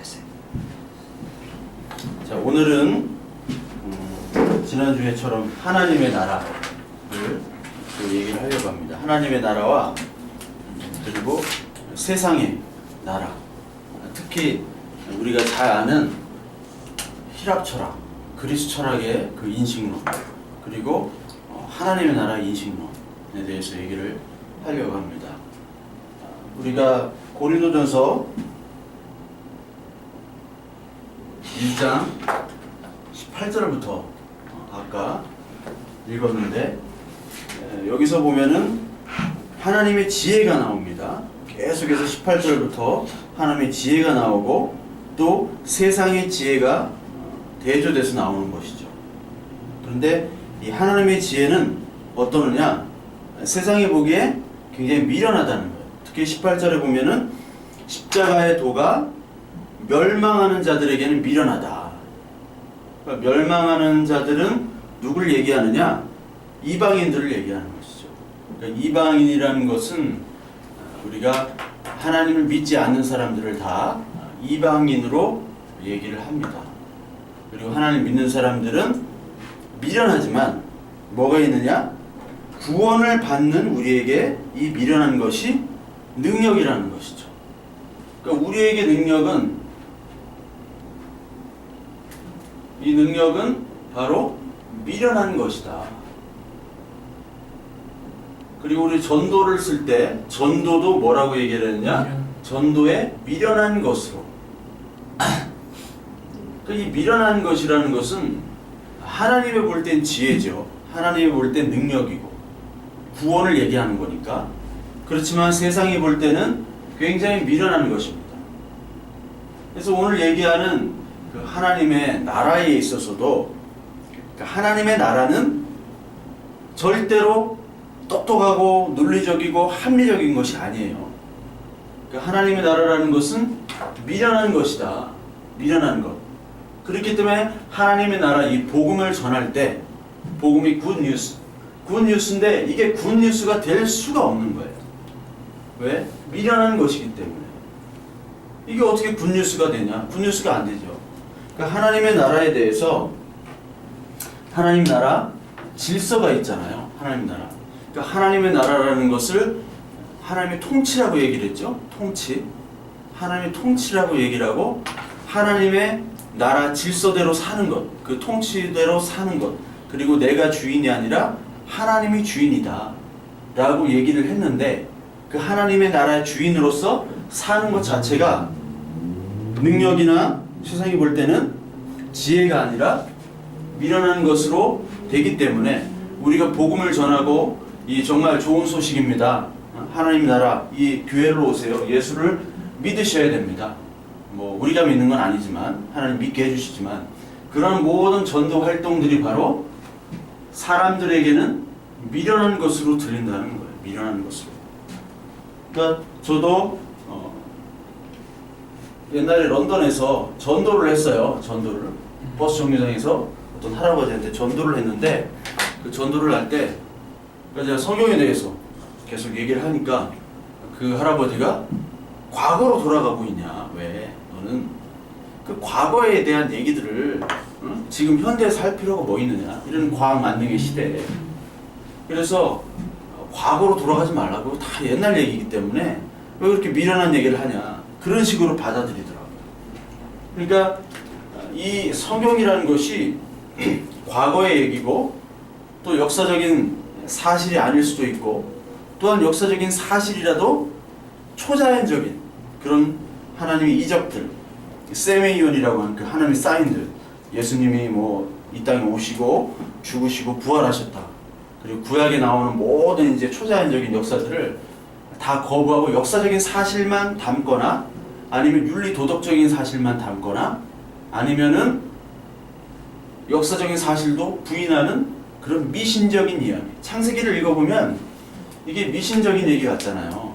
됐어요. 자, 오늘은 지난주에처럼 하나님의 나라를 또 얘기를 하려고 합니다. 하나님의 나라와 그리고 세상의 나라, 특히 우리가 잘 아는 히랍 철학, 그리스 철학의 그 인식론, 그리고 하나님의 나라 인식론에 대해서 얘기를 하려고 합니다. 우리가 고린도전서 1장 18절부터 아까 읽었는데, 여기서 보면은 하나님의 지혜가 나옵니다. 계속해서 18절부터 하나님의 지혜가 나오고 또 세상의 지혜가 대조돼서 나오는 것이죠. 그런데 이 하나님의 지혜는 어떠느냐? 세상에 보기에 굉장히 미련하다는 거예요. 특히 18절에 보면은 십자가의 도가 멸망하는 자들에게는 미련하다. 그러니까 멸망하는 자들은 누굴 얘기하느냐? 이방인들을 얘기하는 것이죠. 그러니까 이방인이라는 것은 우리가 하나님을 믿지 않는 사람들을 다 이방인으로 얘기를 합니다. 그리고 하나님 믿는 사람들은 미련하지만 뭐가 있느냐? 구원을 받는 우리에게 이 미련한 것이 능력이라는 것이죠. 그러니까 우리에게 이 능력은 바로 미련한 것이다. 그리고 우리 전도를 쓸 때 전도도 뭐라고 얘기를 했냐? 전도의 미련한 것으로. 이 미련한 것이라는 것은 하나님이 볼 땐 지혜죠. 하나님이 볼 땐 능력이고 구원을 얘기하는 거니까. 그렇지만 세상이 볼 때는 굉장히 미련한 것입니다. 그래서 오늘 얘기하는 그 하나님의 나라에 있어서도 하나님의 나라는 절대로 똑똑하고 논리적이고 합리적인 것이 아니에요. 하나님의 나라라는 것은 미련한 것이다. 미련한 것. 그렇기 때문에 하나님의 나라 이 복음을 전할 때 복음이 굿뉴스. 굿뉴스인데 이게 굿뉴스가 될 수가 없는 거예요. 왜? 미련한 것이기 때문에. 이게 어떻게 굿뉴스가 되냐? 굿뉴스가 안 되죠. 그러니까 하나님의 나라에 대해서 하나님 나라 질서가 있잖아요. 하나님 나라. 그러니까 하나님의 나라라는 것을 하나님의 통치라고 얘기를 했죠. 통치. 하나님의 통치라고 얘기를 하고 하나님의 나라 질서대로 사는 것, 그 통치대로 사는 것, 그리고 내가 주인이 아니라 하나님이 주인이다 라고 얘기를 했는데 그 하나님의 나라의 주인으로서 사는 것 자체가 능력이나 세상이 볼 때는 지혜가 아니라 미련한 것으로 되기 때문에 우리가 복음을 전하고 이 정말 좋은 소식입니다. 하나님 나라, 이 교회로 오세요. 예수를 믿으셔야 됩니다. 뭐 우리가 믿는 건 아니지만 하나님 믿게 해주시지만 그런 모든 전도 활동들이 바로 사람들에게는 미련한 것으로 들린다는 거예요. 미련한 것으로. 그러니까 저도 옛날에 런던에서 전도를 했어요. 전도를 버스 정류장에서 어떤 할아버지한테 전도를 했는데 그 전도를 할 때 제가 성경에 대해서 계속 얘기를 하니까 그 할아버지가 과거로 돌아가고 있냐? 왜? 너는 그 과거에 대한 얘기들을 지금 현대에 살 필요가 뭐 있느냐? 이런 과학 만능의 시대에. 그래서 과거로 돌아가지 말라고. 다 옛날 얘기이기 때문에 왜 그렇게 미련한 얘기를 하냐? 그런 식으로 받아들이더라고요. 그러니까 이 성경이라는 것이 과거의 얘기고 또 역사적인 사실이 아닐 수도 있고 또한 역사적인 사실이라도 초자연적인 그런 하나님의 이적들, 세메이온이라고 하는 그 하나님의 사인들, 예수님이 뭐 이 땅에 오시고 죽으시고 부활하셨다. 그리고 구약에 나오는 모든 이제 초자연적인 역사들을 다 거부하고 역사적인 사실만 담거나 아니면 윤리 도덕적인 사실만 담거나 아니면은 역사적인 사실도 부인하는 그런 미신적인 이야기. 창세기를 읽어보면 이게 미신적인 얘기 같잖아요.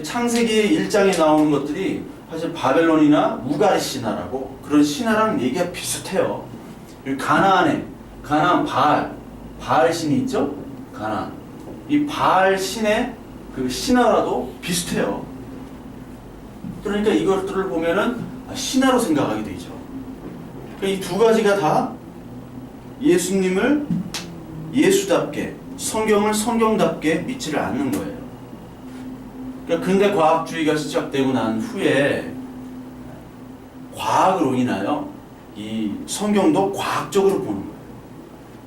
창세기 1장에 나오는 것들이 사실 바벨론이나 우가리 신화라고 그런 신화랑 얘기가 비슷해요. 그리고 가나안 바알 신이 있죠? 가나안. 이 바알 신의 그 신화라도 비슷해요. 그러니까 이것들을 보면은 신화로 생각하게 되죠. 이 두 가지가 다 예수님을 예수답게, 성경을 성경답게 믿지를 않는 거예요. 그러니까 근대 과학주의가 시작되고 난 후에 과학으로 인하여 이 성경도 과학적으로 보는 거예요.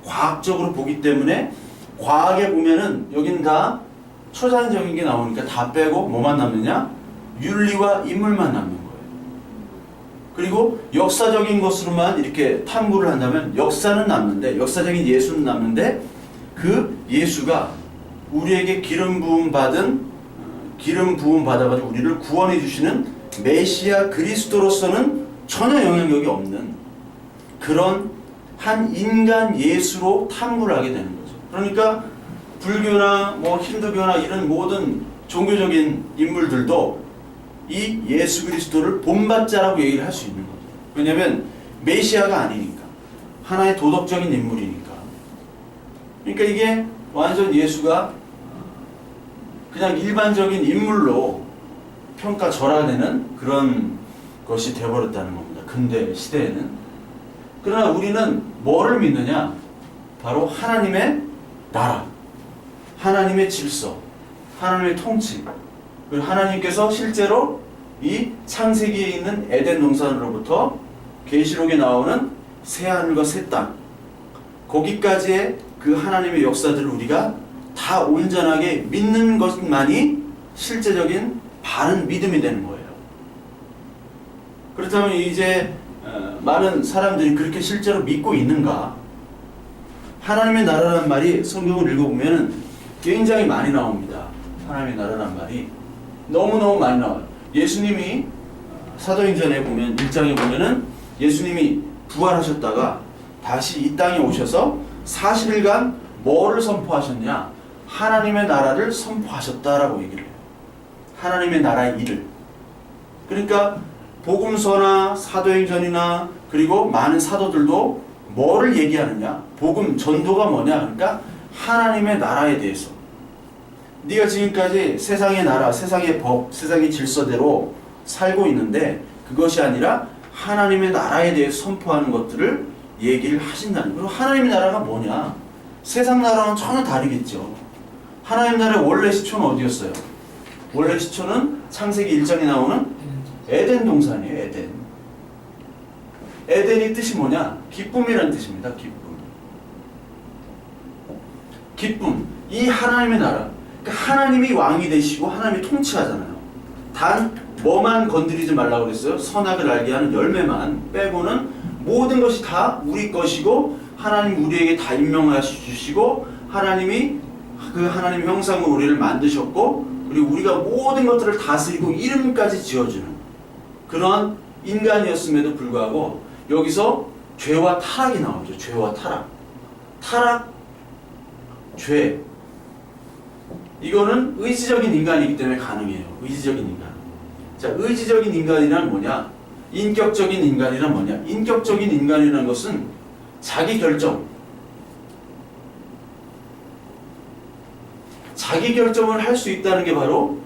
과학적으로 보기 때문에 과학에 보면은 여기는 다 초자연적인 게 나오니까 다 빼고 뭐만 남느냐? 윤리와 인물만 남는 거예요. 그리고 역사적인 것으로만 이렇게 탐구를 한다면 역사는 남는데, 역사적인 예수는 남는데, 그 예수가 우리에게 기름 부음 받아가지고 우리를 구원해 주시는 메시아 그리스도로서는 전혀 영향력이 없는 그런 한 인간 예수로 탐구를 하게 되는 거죠. 그러니까 불교나 뭐 힌두교나 이런 모든 종교적인 인물들도 이 예수 그리스도를 본받자라고 얘기를 할 수 있는 거죠. 왜냐하면 메시아가 아니니까, 하나의 도덕적인 인물이니까. 그러니까 이게 완전 예수가 그냥 일반적인 인물로 평가절하되는 그런 것이 되어버렸다는 겁니다. 근대 시대에는. 그러나 우리는 뭐를 믿느냐? 바로 하나님의 나라, 하나님의 질서, 하나님의 통치. 그리고 하나님께서 실제로 이 창세기에 있는 에덴 동산으로부터 계시록에 나오는 새하늘과 새 땅, 거기까지의 그 하나님의 역사들을 우리가 다 온전하게 믿는 것만이 실제적인 바른 믿음이 되는 거예요. 그렇다면 이제 많은 사람들이 그렇게 실제로 믿고 있는가? 하나님의 나라라는 말이 성경을 읽어보면 굉장히 많이 나옵니다. 하나님의 나라라는 말이 너무너무 많이 나와요. 예수님이 사도행전에 보면 1장에 보면은 예수님이 부활하셨다가 다시 이 땅에 오셔서 40일간 뭐를 선포하셨냐? 하나님의 나라를 선포하셨다라고 얘기를 해요. 하나님의 나라의 일을. 그러니까 복음서나 사도행전이나 그리고 많은 사도들도 뭐를 얘기하느냐? 복음 전도가 뭐냐? 그러니까 하나님의 나라에 대해서. 네가 지금까지 세상의 나라, 세상의 법, 세상의 질서대로 살고 있는데 그것이 아니라 하나님의 나라에 대해서 선포하는 것들을 얘기를 하신다는 거예요. 그리고 하나님의 나라가 뭐냐? 세상 나라는 전혀 다르겠죠. 하나님의 나라의 원래 시초는 어디였어요? 원래 시초는 창세기 1장에 나오는 에덴 동산이에요. 에덴. 에덴이 뜻이 뭐냐? 기쁨이라는 뜻입니다. 기쁨. 이 하나님의 나라. 그러니까 하나님이 왕이 되시고 하나님이 통치하잖아요. 단 뭐만 건드리지 말라고 그랬어요? 선악을 알게 하는 열매만 빼고는 모든 것이 다 우리 것이고 하나님 우리에게 다 임명하시고 하나님이 그 하나님 형상으로 우리를 만드셨고 그리고 우리가 모든 것들을 다스리고 이름까지 지어주는 그런 인간이었음에도 불구하고 여기서 죄와 타락이 나오죠. 죄와 타락, 죄. 이거는 의지적인 인간이기 때문에 가능해요. 의지적인 인간. 자, 의지적인 인간이란 뭐냐? 인격적인 인간이란 뭐냐? 인격적인 인간이라는 것은 자기 결정을 할 수 있다는 게 바로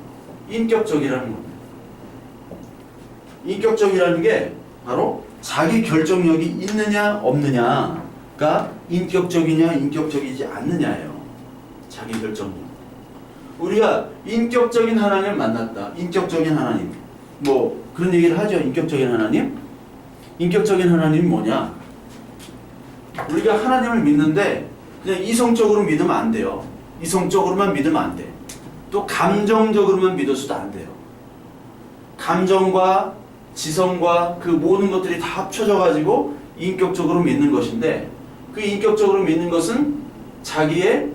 인격적이라는 겁니다. 인격적이라는 게 바로 자기 결정력이 있느냐 없느냐가 인격적이냐 인격적이지 않느냐예요. 자기 결정력. 우리가 인격적인 하나님을 만났다. 인격적인 하나님. 뭐 그런 얘기를 하죠. 인격적인 하나님. 인격적인 하나님이 뭐냐? 우리가 하나님을 믿는데 그냥 이성적으로 믿으면 안 돼요. 이성적으로만 믿으면 안 돼. 또 감정적으로만 믿어서도 안 돼요. 감정과 지성과 그 모든 것들이 다 합쳐져 가지고 인격적으로 믿는 것인데 그 인격적으로 믿는 것은 자기의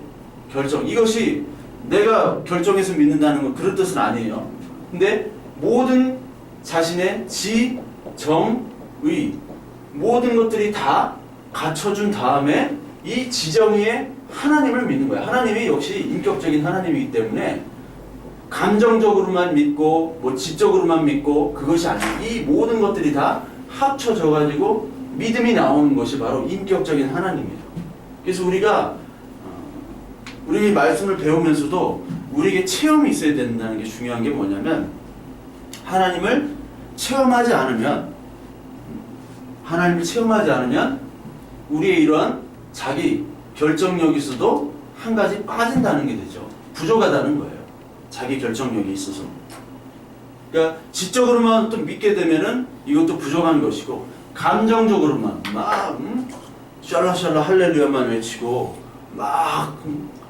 결정. 이것이 내가 결정해서 믿는다는 건 그런 뜻은 아니에요. 근데 모든 자신의 지, 정, 의 모든 것들이 다 갖춰준 다음에 이 지정의에 하나님을 믿는 거야. 하나님이 역시 인격적인 하나님이기 때문에 감정적으로만 믿고 뭐 지적으로만 믿고 그것이 아니에요. 이 모든 것들이 다 합쳐져 가지고 믿음이 나오는 것이 바로 인격적인 하나님이에요. 그래서 우리가 우리 말씀을 배우면서도 우리에게 체험이 있어야 된다는 게 중요한 게 뭐냐면 하나님을 체험하지 않으면 하나님을 체험하지 않으면 우리의 이러한 자기 결정력에서도 한 가지 빠진다는 게 되죠. 부족하다는 거예요. 자기 결정력이 있어서. 그러니까 지적으로만 또 믿게 되면은 이것도 부족한 것이고, 감정적으로만 막 샬라샬라 할렐루야만 외치고 막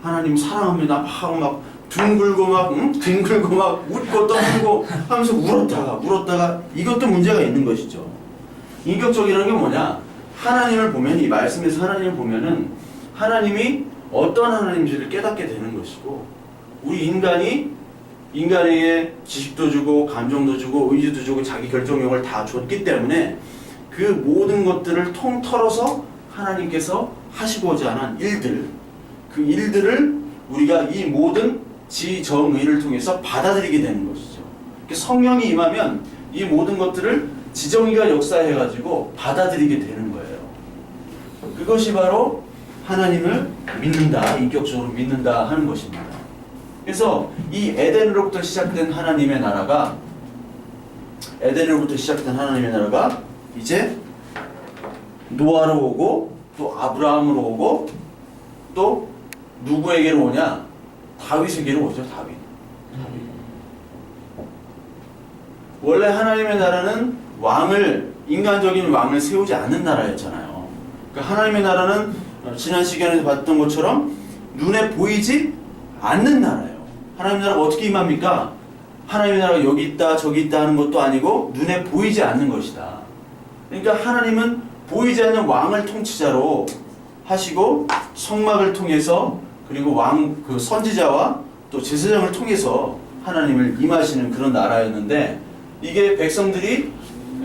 하나님 사랑합니다 막 둥글고 막 뒹굴고 막 웃고 떠들고 하면서 울었다가 이것도 문제가 있는 것이죠. 인격적이라는 게 뭐냐? 하나님을 보면, 이 말씀에서 하나님을 보면은 하나님이 어떤 하나님인지를 깨닫게 되는 것이고, 우리 인간에게 지식도 주고 감정도 주고 의지도 주고 자기 결정력을 다 줬기 때문에 그 모든 것들을 통틀어서 하나님께서 하시고자 하는 일들, 그 일들을 우리가 이 모든 지정의를 통해서 받아들이게 되는 것이죠. 성령이 임하면 이 모든 것들을 지정의가 역사해가지고 받아들이게 되는 거예요. 그것이 바로 하나님을 믿는다, 인격적으로 믿는다 하는 것입니다. 그래서 이 에덴으로부터 시작된 하나님의 나라가 이제 노아로 오고 또 아브라함으로 오고 또 누구에게로 오냐? 다윗에게로 오죠. 다윗. 원래 하나님의 나라는 인간적인 왕을 세우지 않는 나라였잖아요. 그러니까 하나님의 나라는 지난 시간에서 봤던 것처럼 눈에 보이지 않는 나라예요. 하나님의 나라가 어떻게 임합니까? 하나님의 나라가 여기 있다 저기 있다 하는 것도 아니고 눈에 보이지 않는 것이다. 그러니까 하나님은 보이지 않는 왕을 통치자로 하시고 성막을 통해서 그리고 그 선지자와 또 제사장을 통해서 하나님을 임하시는 그런 나라였는데, 이게 백성들이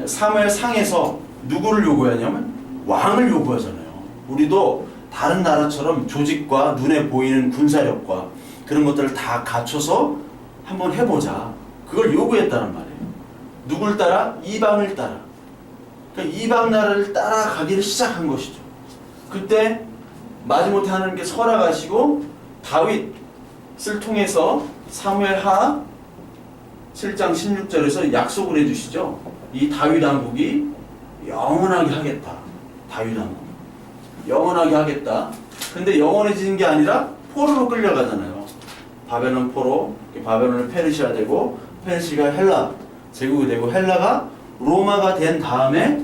사무엘 상에서 누구를 요구하냐면 왕을 요구하잖아요. 우리도 다른 나라처럼 조직과 눈에 보이는 군사력과 그런 것들을 다 갖춰서 한번 해보자. 그걸 요구했다는 말이에요. 누굴 따라? 이방을 따라. 그러니까 이방 나라를 따라가기를 시작한 것이죠. 그때 마지못해 하나님께서 허락하시고 다윗을 통해서 사무엘하 7장 16절에서 약속을 해주시죠. 이 다윗 왕국이 영원하게 하겠다. 다윗 왕국 영원하게 하겠다. 근데 영원해지는 게 아니라 포로로 끌려가잖아요. 바벨론 포로, 바벨론은 페르시아 되고 페르시아가 헬라 제국이 되고 헬라가 로마가 된 다음에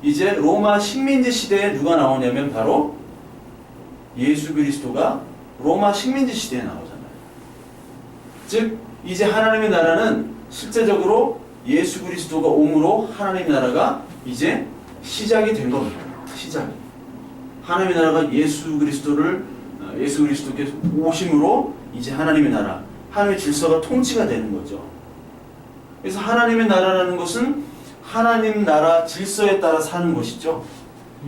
이제 로마 식민지 시대에 누가 나오냐면 바로 예수 그리스도가 로마 식민지 시대에 나오잖아요. 즉 이제 하나님의 나라는 실제적으로 예수 그리스도가 옴으로 하나님의 나라가 이제 시작이 된 겁니다. 시작이. 하나님의 나라가 예수 그리스도께서 오심으로 이제 하나님의 나라, 하나님의 질서가 통치가 되는 거죠. 그래서 하나님의 나라라는 것은 하나님 나라 질서에 따라 사는 것이죠.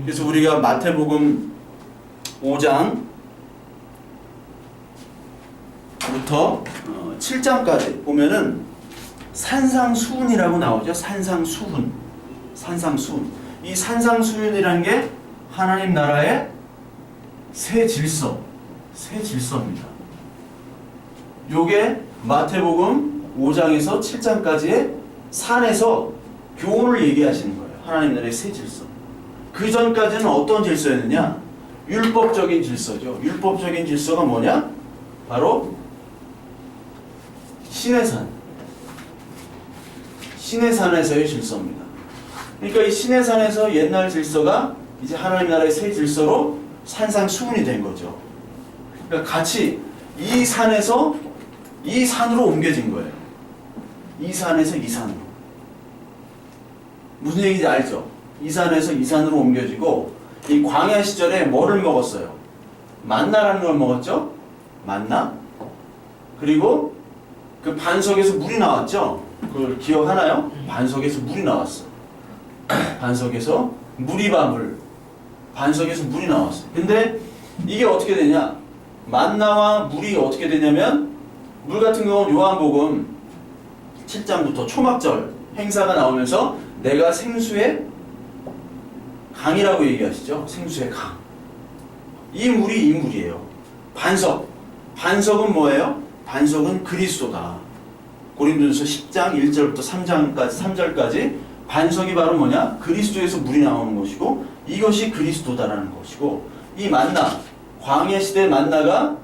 그래서 우리가 마태복음 5장부터 7장까지 보면은 산상수훈이라고 나오죠. 산상수훈. 이 산상수훈이라는 게 하나님 나라의 새 질서입니다. 요게 마태복음 5장에서 7장까지의 산에서 교훈을 얘기하시는 거예요. 하나님 나라의 새 질서. 그 전까지는 어떤 질서였느냐? 율법적인 질서죠. 율법적인 질서가 뭐냐? 바로 시내산에서의 질서입니다. 그러니까 이 시내산에서 옛날 질서가 이제 하나님 나라의 새 질서로 산상수훈이 된 거죠. 그러니까 같이 이 산에서 이 산으로 옮겨진 거예요. 이 산에서 이 산으로. 무슨 얘기인지 알죠? 이 산에서 이 산으로 옮겨지고, 이 광야 시절에 뭐를 먹었어요? 만나라는 걸 먹었죠? 만나? 그리고 그 반석에서 물이 나왔죠? 그걸 기억하나요? 반석에서 물이 나왔어. 반석에서 반석에서 물이 나왔어요. 근데 이게 어떻게 되냐? 만나와 물이 어떻게 되냐면, 물 같은 경우는 요한복음 7장부터 초막절 행사가 나오면서 내가 생수의 강이라고 얘기하시죠. 생수의 강. 이 물이에요. 반석은 뭐예요? 반석은 그리스도다. 고린도전서 10장 1절부터 3절까지 반석이 바로 뭐냐? 그리스도에서 물이 나오는 것이고 이것이 그리스도다라는 것이고 이 만나, 광야 시대 만나가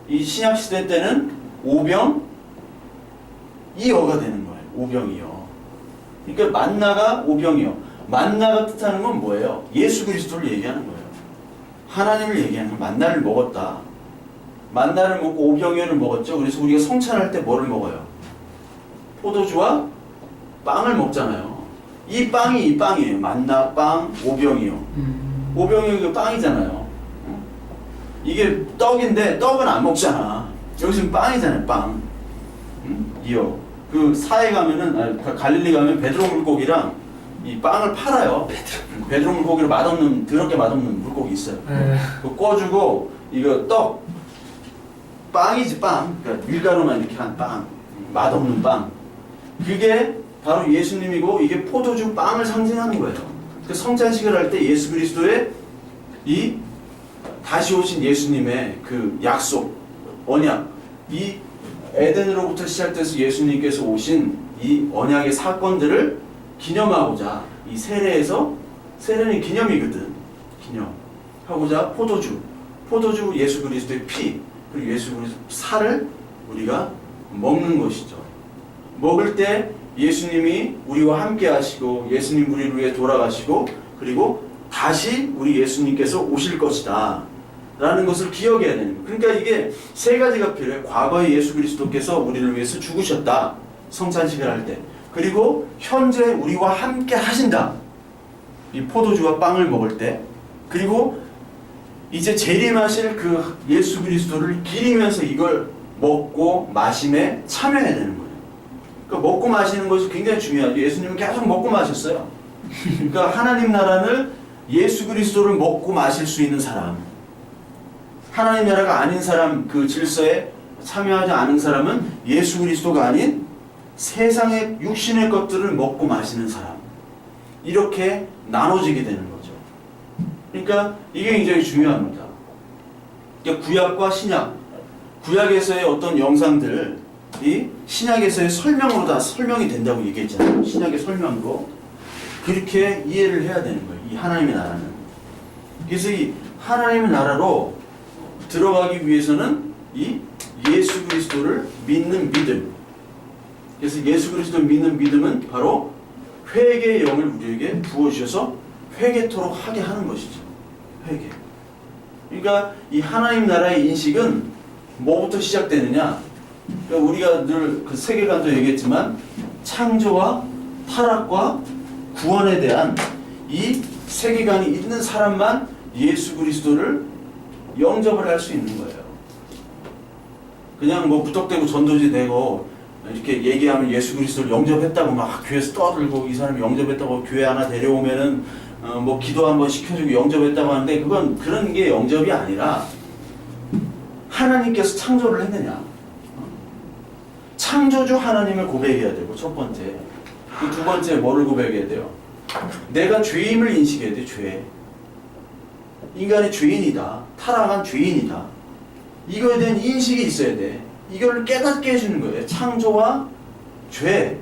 이 신약 시대 때는 오병이어가 되는 거예요. 오병이어. 그러니까 만나가 오병이어. 만나가 뜻하는 건 뭐예요? 예수 그리스도를 얘기하는 거예요. 하나님을 얘기하는 거예요. 만나를 먹었다. 만나를 먹고 오병이어를 먹었죠. 그래서 우리가 성찬할 때 뭐를 먹어요? 포도주와 빵을 먹잖아요. 이 빵이에요. 만나, 빵, 오병이어. 오병이어 빵이잖아요. 이게 떡인데 떡은 안 먹잖아. 여기서는 빵이잖아요. 빵. 이어. 그 사해 가면은 갈릴리 가면 베드로 물고기랑 이 빵을 팔아요. 베드로 물고기로 맛없는 더럽게 맛없는 물고기 있어요. 그거 꺼주고 이거 떡 빵이지 빵. 그러니까 밀가루만 이렇게 한 빵. 맛없는 빵. 그게 바로 예수님이고 이게 포도주 빵을 상징하는 거예요. 그 성찬식을 할 때 예수 그리스도의 이 다시 오신 예수님의 그 약속, 언약, 이 에덴으로부터 시작돼서 예수님께서 오신 이 언약의 사건들을 기념하고자 이 세례에서 세례는 기념이거든. 기념하고자 포도주 예수 그리스도의 피 그리고 예수 그리스도 살을 우리가 먹는 것이죠. 먹을 때 예수님이 우리와 함께 하시고 예수님 우리를 위해 돌아가시고 그리고 다시 우리 예수님께서 오실 것이다 라는 것을 기억해야 되는 거예요. 그러니까 이게 세 가지가 필요해요. 과거에 예수 그리스도께서 우리를 위해서 죽으셨다. 성찬식을 할 때. 그리고 현재 우리와 함께 하신다. 이 포도주와 빵을 먹을 때. 그리고 이제 재림하실 그 예수 그리스도를 기리면서 이걸 먹고 마심에 참여해야 되는 거예요. 그러니까 먹고 마시는 것이 굉장히 중요하죠. 예수님은 계속 먹고 마셨어요. 그러니까 하나님 나라를 예수 그리스도를 먹고 마실 수 있는 사람, 하나님 나라가 아닌 사람, 그 질서에 참여하지 않은 사람은 예수 그리스도가 아닌 세상의 육신의 것들을 먹고 마시는 사람, 이렇게 나눠지게 되는 거죠. 그러니까 이게 굉장히 중요합니다. 그러니까 구약과 신약, 구약에서의 어떤 영상들이 신약에서의 설명으로 다 설명이 된다고 얘기했잖아요. 신약의 설명으로. 그렇게 이해를 해야 되는 거예요. 이 하나님의 나라는. 그래서 이 하나님의 나라로 들어가기 위해서는 이 예수 그리스도를 믿는 믿음. 그래서 예수 그리스도를 믿는 믿음은 바로 회개의 영을 우리에게 부어주셔서 회개토록 하게 하는 것이죠. 회개. 그러니까 이 하나님 나라의 인식은 뭐부터 시작되느냐? 그러니까 우리가 늘 그 세계관도 얘기했지만 창조와 타락과 구원에 대한 이 세계관이 있는 사람만 예수 그리스도를 영접을 할 수 있는 거예요. 그냥 뭐 무턱대고 전도지 되고 이렇게 얘기하면 예수 그리스도를 영접했다고 막 교회에서 떠들고 이 사람이 영접했다고 교회 하나 데려오면은 뭐 기도 한번 시켜주고 영접했다고 하는데 그건 그런 게 영접이 아니라 하나님께서 창조를 했느냐. 창조주 하나님을 고백해야 되고 첫 번째. 그 두 번째 뭐를 고백해야 돼요? 내가 죄임을 인식해야 돼. 죄. 인간이 죄인이다. 타락한 죄인이다. 이거에 대한 인식이 있어야 돼. 이걸 깨닫게 해주는 거예요. 창조와 죄.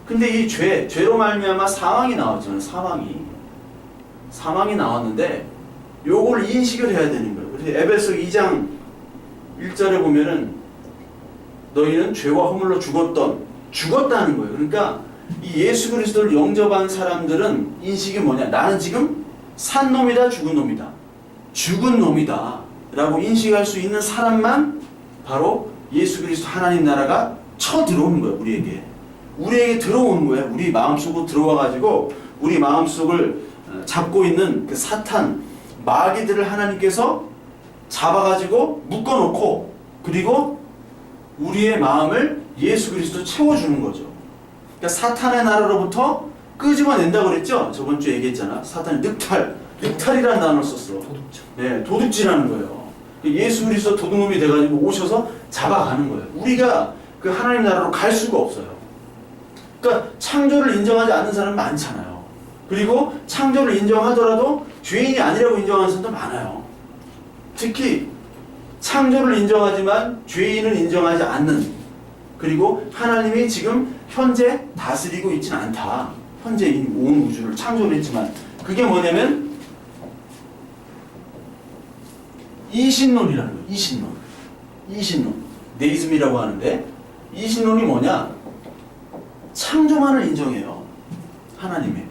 근데 이 죄로 말미암아 사망이 나왔잖아요. 사망이 나왔는데 요걸 인식을 해야 되는 거예요. 그래서 에베소 2장 1절에 보면은 너희는 죄와 허물로 죽었다는 거예요. 그러니까 이 예수 그리스도를 영접한 사람들은 인식이 뭐냐? 나는 지금 산 놈이다, 죽은 놈이다. 죽은 놈이다 라고 인식할 수 있는 사람만 바로 예수 그리스도 하나님 나라가 쳐들어오는 거예요. 우리에게 들어오는 거예요. 우리 마음속으로 들어와가지고 우리 마음속을 잡고 있는 그 사탄 마귀들을 하나님께서 잡아가지고 묶어놓고 그리고 우리의 마음을 예수 그리스도 채워주는 거죠. 그러니까 사탄의 나라로부터 끄집어낸다고 그랬죠? 저번 주에 얘기했잖아. 사탄이 늑탈이라는 단어를 썼어. 네, 도둑질하는 거예요. 예수 그리스도 도둑놈이 돼가지고 오셔서 잡아가는 거예요. 우리가 그 하나님 나라로 갈 수가 없어요. 그러니까 창조를 인정하지 않는 사람 많잖아요. 그리고 창조를 인정하더라도 죄인이 아니라고 인정하는 사람도 많아요. 특히 창조를 인정하지만 죄인을 인정하지 않는, 그리고 하나님이 지금 현재 다스리고 있지는 않다. 현재 온 우주를 창조를 했지만 그게 뭐냐면 이신론이라는 거예요. 이신론. 네이즘이라고 하는데 이신론이 뭐냐? 창조만을 인정해요. 하나님의.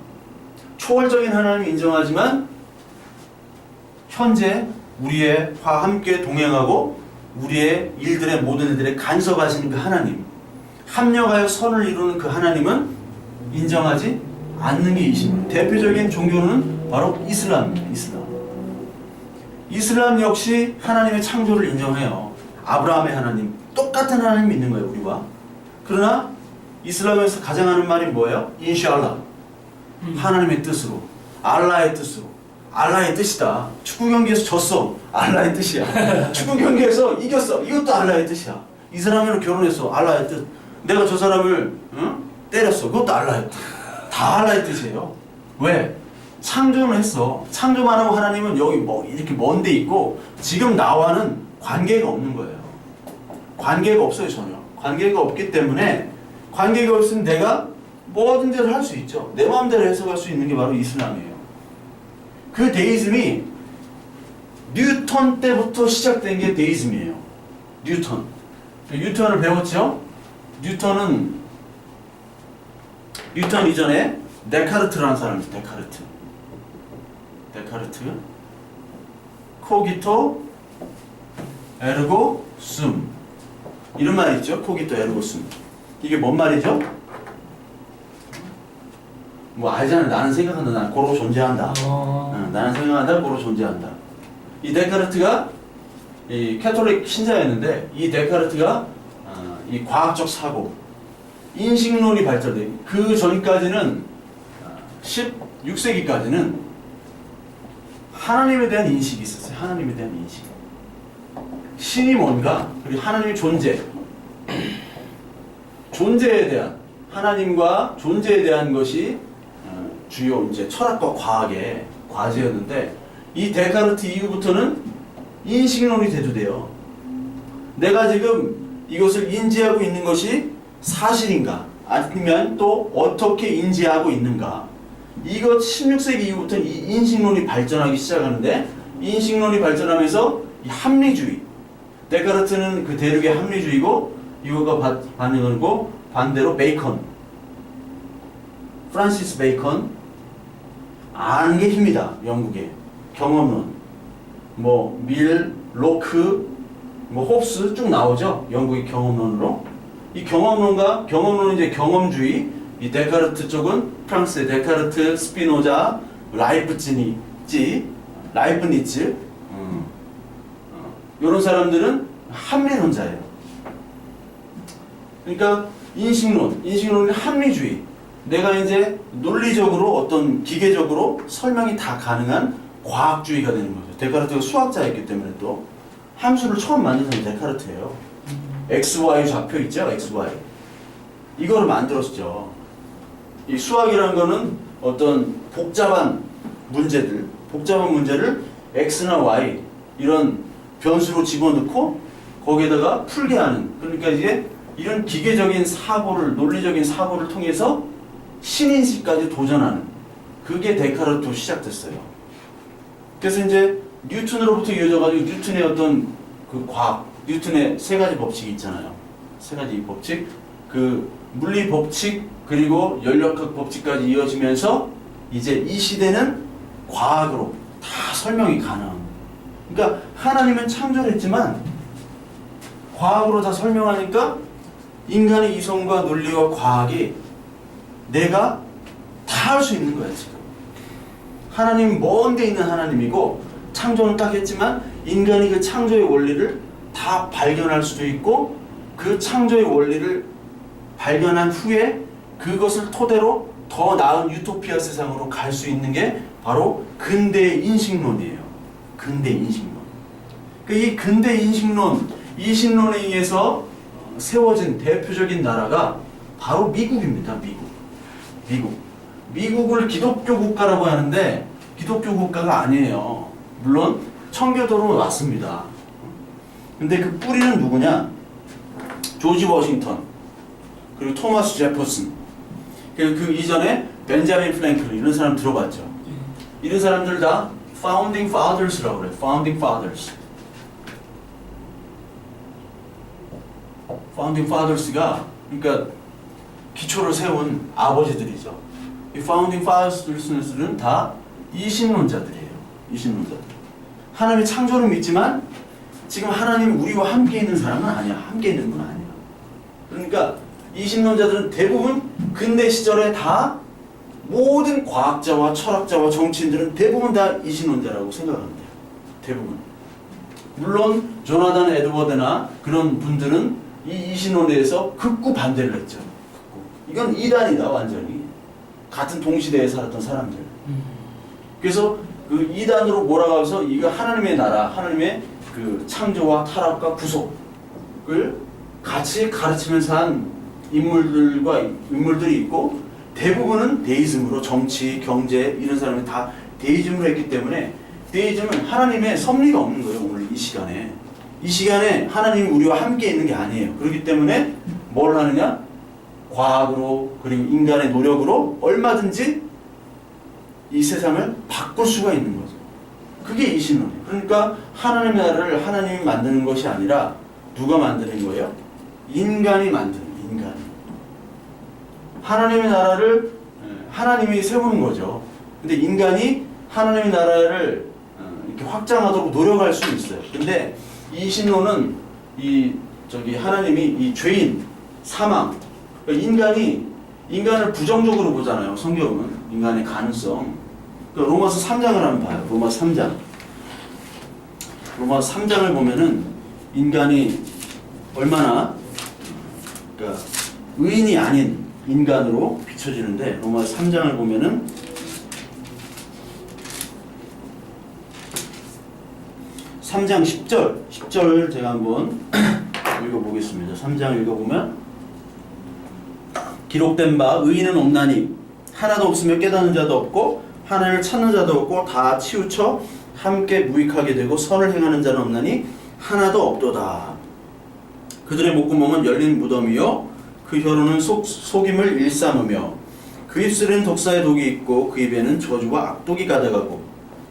초월적인 하나님을 인정하지만 현재 우리와 함께 동행하고 우리의 일들의 모든 일들에 간섭하시는 그 하나님, 합력하여 선을 이루는 그 하나님은 인정하지 않는 게 이신론. 대표적인 종교는 바로 이슬람입니다. 이슬람 역시 하나님의 창조를 인정해요. 아브라함의 하나님, 똑같은 하나님 믿는 거예요, 우리와. 그러나 이슬람에서 가장 하는 말이 뭐예요? 인샬라. 하나님의 뜻으로, 알라의 뜻으로. 알라의 뜻이다. 축구 경기에서 졌어. 알라의 뜻이야. 축구 경기에서 이겼어. 이것도 알라의 뜻이야. 이 사람이랑 결혼했어. 알라의 뜻. 내가 저 사람을 때렸어. 그것도 알라의 뜻. 다 알라의 뜻이에요. 왜? 창조는 했어. 창조만 하고 하나님은 여기 뭐 이렇게 먼 데 있고 지금 나와는 관계가 없는 거예요. 관계가 없어요, 전혀. 관계가 없기 때문에 관계가 없으면 내가 뭐든지 할 수 있죠. 내 마음대로 해석할 수 있는 게 바로 이슬람이에요. 그 데이즘이 뉴턴 때부터 시작된 게 데이즘이에요. 뉴턴을 배웠죠? 뉴턴 이전에 데카르트라는 사람이 있어요. 데카르트. 코기토 에르고 숨. 이런 말이 있죠. 코기토 에르고 숨. 이게 뭔 말이죠? 뭐 알잖아. 나는 생각한다. 나는 고로 존재한다. 나는 생각한다. 고로 존재한다. 이 데카르트가 이 캐톨릭 신자였는데 이 데카르트가 이 과학적 사고, 인식론이 발달돼. 그 전까지는 16세기까지는 하나님에 대한 인식이 있었어요. 하나님에 대한 인식. 신이 뭔가, 그리고 하나님의 존재에 대한, 하나님과 존재에 대한 것이 주요 이제 철학과 과학의 과제였는데 이 데카르트 이후부터는 인식론이 대두돼요. 내가 지금 이것을 인지하고 있는 것이 사실인가? 아니면 또 어떻게 인지하고 있는가? 이것 16세기 이후부터 이 인식론이 발전하기 시작하는데 인식론이 발전하면서 이 합리주의, 데카르트는 그 대륙의 합리주의고 이거가 반응하고 반대로 베이컨, 프란시스 베이컨, 아는 게 힘이다. 영국의 경험론, 뭐 밀, 로크, 뭐 홉스 쭉 나오죠. 영국의 경험론으로. 이 경험론은 이제 경험주의, 이 데카르트 쪽은 프랑스의 데카르트, 스피노자, 라이프니츠, 이런 사람들은 합리론자예요. 그러니까 인식론은 합리주의. 내가 이제 논리적으로 어떤 기계적으로 설명이 다 가능한 과학주의가 되는 거죠. 데카르트가 수학자였기 때문에 또 함수를 처음 만든 사람이 데카르트예요. XY 좌표 있죠? XY. 이거를 만들었죠. 이 수학이라는 거는 어떤 복잡한 문제를 X나 Y 이런 변수로 집어넣고 거기에다가 풀게 하는, 그러니까 이제 이런 기계적인 사고를, 논리적인 사고를 통해서 신인식까지 도전하는, 그게 데카르트로 시작됐어요. 그래서 이제 뉴턴으로부터 이어져가지고 뉴턴의 어떤 그 과학, 뉴턴의 세 가지 법칙이 있잖아요. 세 가지 법칙, 그 물리 법칙 그리고 연력학 법칙까지 이어지면서 이제 이 시대는 과학으로 다 설명이 가능. 그러니까 하나님은 창조를 했지만 과학으로 다 설명하니까 인간의 이성과 논리와 과학이 내가 다 할 수 있는 거야 지금. 하나님은 먼 데 있는 하나님이고 창조는 딱 했지만 인간이 그 창조의 원리를 다 발견할 수도 있고 그 창조의 원리를 발견한 후에 그것을 토대로 더 나은 유토피아 세상으로 갈 수 있는 게 바로 근대의 인식론이에요. 근대 인식론. 이 근대 인식론, 이신론에 의해서 세워진 대표적인 나라가 바로 미국입니다. 미국을 기독교 국가라고 하는데 기독교 국가가 아니에요. 물론 청교도로 왔습니다. 근데 그 뿌리는 누구냐? 조지 워싱턴 그리고 토마스 제퍼슨. 그 이전에 벤자민 프랭클린 이런 사람 들어봤죠? 이런 사람들 다 Founding Fathers라고 그래요. Founding Fathers. Founding Fathers가 그러니까 기초를 세운 아버지들이죠. 이 Founding Fathers는 다 이신론자들이에요. 이신론자들. 하나님의 창조를 믿지만 지금 하나님 우리와 함께 있는 사람은 아니야. 함께 있는 건 아니야. 그러니까 이신론자들은 대부분 근대 시절에 다 모든 과학자와 철학자와 정치인들은 대부분 다 이신론자라고 생각합니다. 대부분. 물론 조나단 에드워드나 그런 분들은 이 이신론에 대해서 극구 반대를 했죠. 이건 이단이다 완전히. 같은 동시대에 살았던 사람들. 그래서 그 이단으로 몰아가서 이거 하나님의 나라, 하나님의 그 창조와 타락과 구속을 같이 가르치면서 한 인물들이 있고 대부분은 데이즘으로 정치, 경제 이런 사람이 다 데이즘으로 했기 때문에 데이즘은 하나님의 섭리가 없는 거예요. 오늘 이 시간에. 이 시간에 하나님이 우리와 함께 있는 게 아니에요. 그렇기 때문에 뭘 하느냐? 과학으로 그리고 인간의 노력으로 얼마든지 이 세상을 바꿀 수가 있는 거죠. 그게 이신론이에요. 그러니까 하나님의 나라를 하나님이 만드는 것이 아니라 누가 만드는 거예요? 인간이 만드는 거예요. 인간이. 하나님의 나라를 하나님이 세우는 거죠. 근데 인간이 하나님의 나라를 이렇게 확장하도록 노력할 수 있어요. 근데 이 신론은 하나님이 이 죄인, 사망, 인간을 부정적으로 보잖아요. 성경은 인간의 가능성. 그러니까 로마서 3장을 한번 봐요. 로마서 3장. 로마서 3장을 보면은 인간이 얼마나 그러니까 의인이 아닌 인간으로 비춰지는데 로마서 3장을 보면은 3장 10절 제가 한번 읽어보겠습니다. 3장 읽어보면 기록된 바 의인은 없나니 하나도 없으며 깨닫는 자도 없고 하나님을 찾는 자도 없고 다 치우쳐 함께 무익하게 되고 선을 행하는 자는 없나니 하나도 없도다. 그들의 목구멍은 열린 무덤이요 그 혀로는 속임을 일삼으며 그 입술에는 독사의 독이 있고 그 입에는 저주와 악독이 가득하고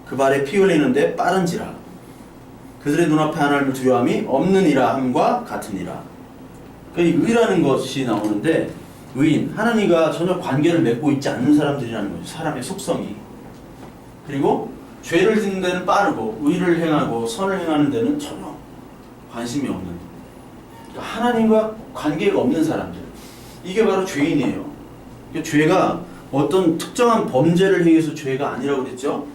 그 발에 피 흘리는데 빠른지라. 그들의 눈앞에 하나님을 두려움이 없느니라 함과 같으니라. 이 의라는 것이 나오는데 의인, 하나님과 전혀 관계를 맺고 있지 않는 사람들이라는 거죠. 사람의 속성이. 그리고 죄를 짓는 데는 빠르고 의를 행하고 선을 행하는 데는 전혀 관심이 없는, 그러니까 하나님과 관계가 없는 사람들. 이게 바로 죄인이에요. 그러니까 죄가 어떤 특정한 범죄를 행해서 죄가 아니라고 그랬죠.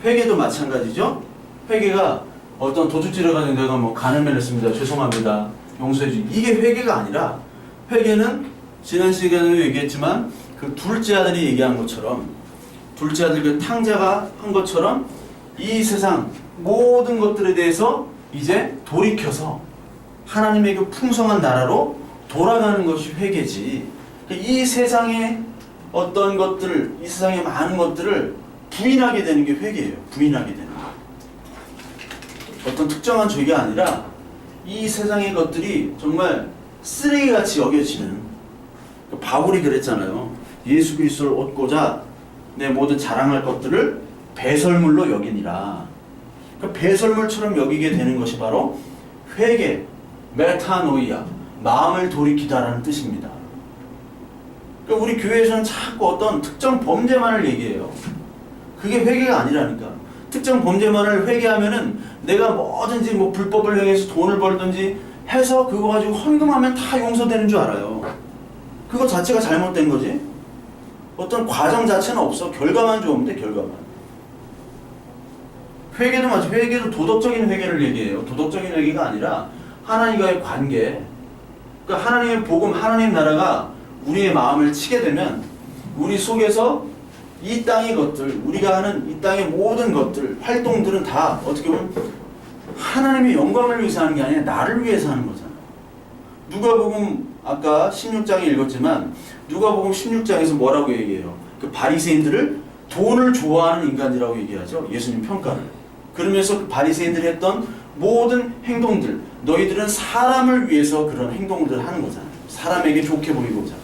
회개도 마찬가지죠. 회개가 어떤 도둑질을 가지고 내가 뭐 간음을 했습니다. 죄송합니다. 용서해 주기. 이게 회개가 아니라, 회개는 지난 시간에도 얘기했지만 그 둘째 아들이 얘기한 것처럼, 둘째 아들 그 탕자가 한 것처럼 이 세상 모든 것들에 대해서 이제 돌이켜서 하나님의 그 풍성한 나라로 돌아가는 것이 회개지. 이 세상의 어떤 것들, 이 세상의 많은 것들을 부인하게 되는 게 회개예요. 부인하게 되는 거. 어떤 특정한 죄가 아니라 이 세상의 것들이 정말 쓰레기같이 여겨지는. 바울이 그랬잖아요. 예수 그리스도를 얻고자 내 모든 자랑할 것들을 배설물로 여기니라. 그러니까 배설물처럼 여기게 되는 것이 바로 회개, 메타노이아, 마음을 돌이키다라는 뜻입니다. 그러니까 우리 교회에서는 자꾸 어떤 특정 범죄만을 얘기해요. 그게 회개가 아니라니까. 특정 범죄만을 회개하면은 내가 뭐든지 뭐 불법을 행해서 돈을 벌든지 해서 그거 가지고 헌금하면 다 용서되는 줄 알아요. 그거 자체가 잘못된 거지. 어떤 과정 자체는 없어. 결과만 좋으면 돼, 결과만. 회개도 마치 회개도 도덕적인 회개를 얘기해요. 도덕적인 회개가 아니라 하나님과의 관계. 그러니까 하나님의 복음, 하나님 나라가 우리의 마음을 치게 되면 우리 속에서 이 땅의 것들, 우리가 하는 이 땅의 모든 것들, 활동들은 다 어떻게 보면 하나님의 영광을 위해서 하는 게 아니라 나를 위해서 하는 거잖아. 누가복음 아까 16장에 읽었지만 누가복음 16장에서 뭐라고 얘기해요? 그 바리새인들을 돈을 좋아하는 인간이라고 얘기하죠. 예수님 평가를. 그러면서 그 바리새인들이 했던 모든 행동들, 너희들은 사람을 위해서 그런 행동들을 하는 거잖아요. 사람에게 좋게 보이고자.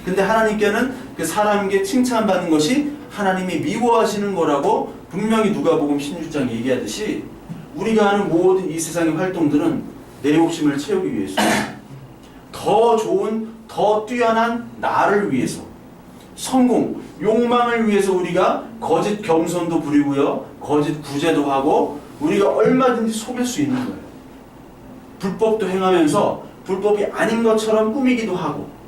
근데 하나님께는 그 사람에게 칭찬받는 것이 하나님이 미워하시는 거라고 분명히 누가복음 16장 얘기하듯이 우리가 하는 모든 이 세상의 활동들은 내 욕심을 채우기 위해서, 더 좋은, 더 뛰어난 나를 위해서, 성공, 욕망을 위해서 우리가 거짓 겸손도 부리고요, 거짓 구제도 하고 우리가 얼마든지 속일 수 있는 거예요. 불법도 행하면서 불법이 아닌 것처럼 꾸미기도 하고